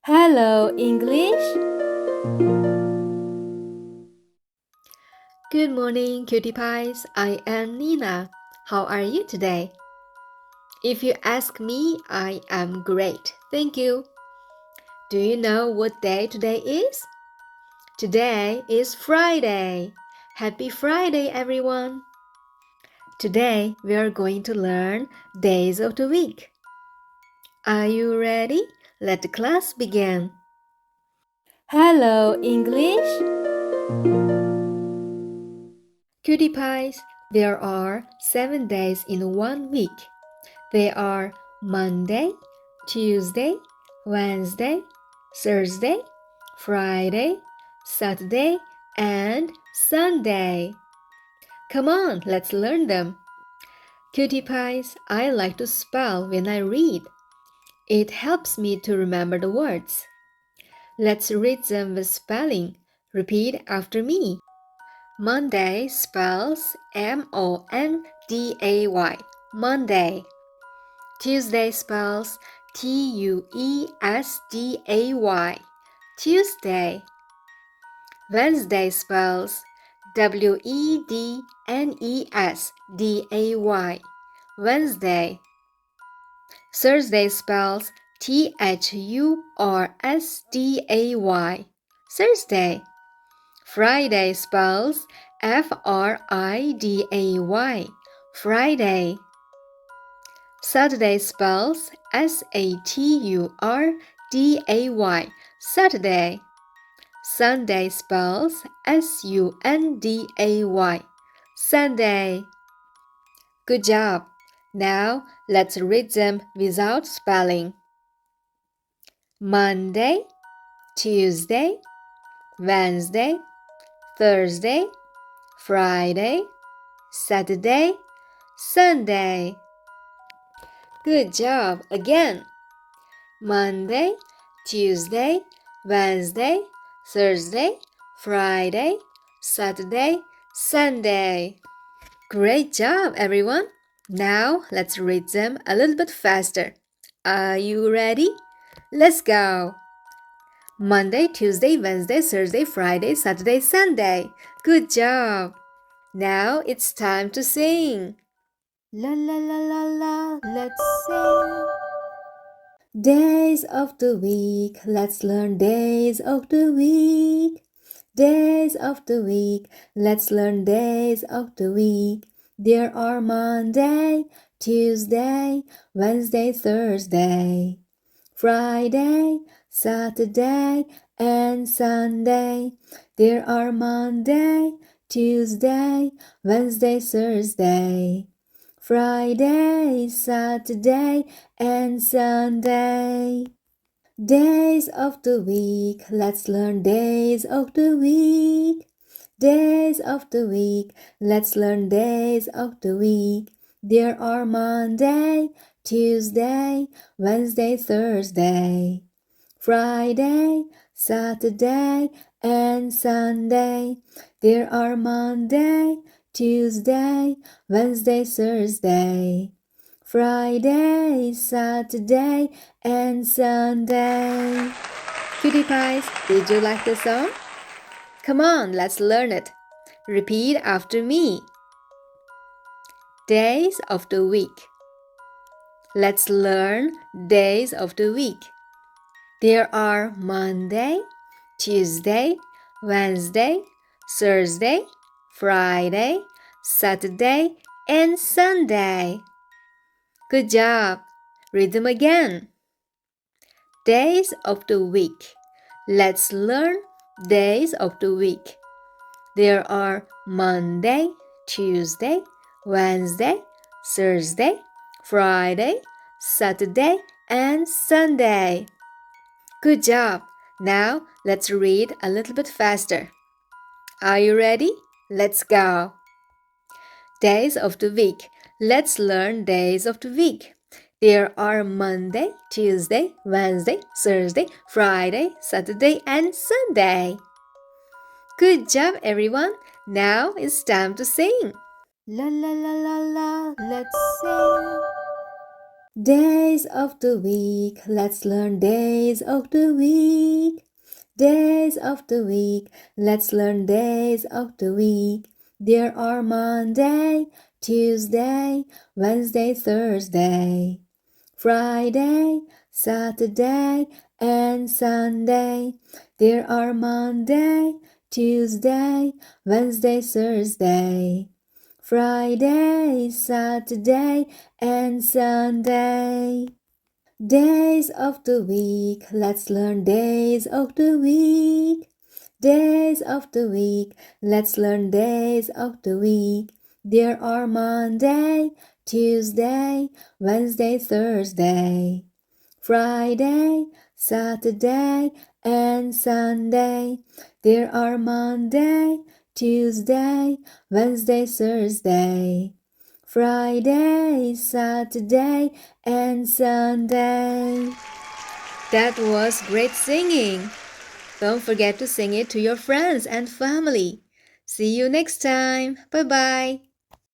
Hello, English. Good morning, cutie pies. I am Nina. How are you today? If you ask me, I am great. Thank you. Do you know what day today is? Today is Friday. Happy Friday, everyone. Today we are going to learn days of the week. Are you ready? Let the class begin. Hello, English. Cutie pies, there are 7 days in 1 week. They are Monday, Tuesday, Wednesday, Thursday, Friday, Saturday, and Sunday. Come on, let's learn them. Cutie pies, I like to spell when I read. It helps me to remember the words. Let's read them with spelling. Repeat after me. Monday spells Monday. Monday. Tuesday spells Tuesday. Tuesday. Wednesday spells Wednesday. Wednesday. Thursday spells Thursday. Thursday. Friday spells Friday. Friday. Saturday spells Saturday. Saturday. Sunday spells Sunday. Sunday. Good job. Now let's read them without spelling. Monday, Tuesday, Wednesday, Thursday, Friday, Saturday, Sunday. Good job again. Monday, Tuesday, Wednesday, Thursday, Friday, Saturday, Sunday. Great job, everyone. Now let's read them a little bit faster. Are you ready? Let's go. Monday, Tuesday, Wednesday, Thursday, Friday, Saturday, Sunday. Good job. Now it's time to sing. La la la la la, let's sing. Days of the week, let's learn days of the week. Days of the week, let's learn days of the week. There are Monday, Tuesday, Wednesday, Thursday, Friday, Saturday, and Sunday. There are Monday, Tuesday, Wednesday, Thursday, Friday, Saturday, and Sunday. Days of the week, let's learn days of the week. Days of the week, let's learn days of the week. There are Monday, Tuesday, Wednesday, Thursday, Friday, Saturday, and Sunday. There are Monday, Tuesday, Wednesday, Thursday, Friday, Saturday, and Sunday. Cutie pies, did you like the song? Come on, let's learn it. Repeat after me. Days of the week. Let's learn days of the week. There are Monday, Tuesday, Wednesday, Thursday, Friday, Saturday, and Sunday. Good job. Read them again. Days of the week. Let's learn days of the week. There are Monday, Tuesday, Wednesday, Thursday, Friday, Saturday, and Sunday. Good job. Now let's read a little bit faster. Are you ready? Let's go. Days of the week. Let's learn days of the week. There are Monday, Tuesday, Wednesday, Thursday, Friday, Saturday, and Sunday. Good job, everyone. Now it's time to sing. La la la la la, let's sing. Days of the week. Let's learn days of the week. Days of the week. Let's learn days of the week. There are Monday, Tuesday, Wednesday, Thursday, Friday, Saturday, and Sunday. There are Monday, Tuesday, Wednesday, Thursday, Friday, Saturday, and Sunday. Days of the week. Let's learn days of the week. Days of the week. Let's learn days of the week. There are Monday, Tuesday, Wednesday, Thursday, Friday, Saturday, and Sunday. There are Monday, Tuesday, Wednesday, Thursday, Friday, Saturday, and Sunday. That was great singing. Don't forget to sing it to your friends and family. See you next time. Bye bye.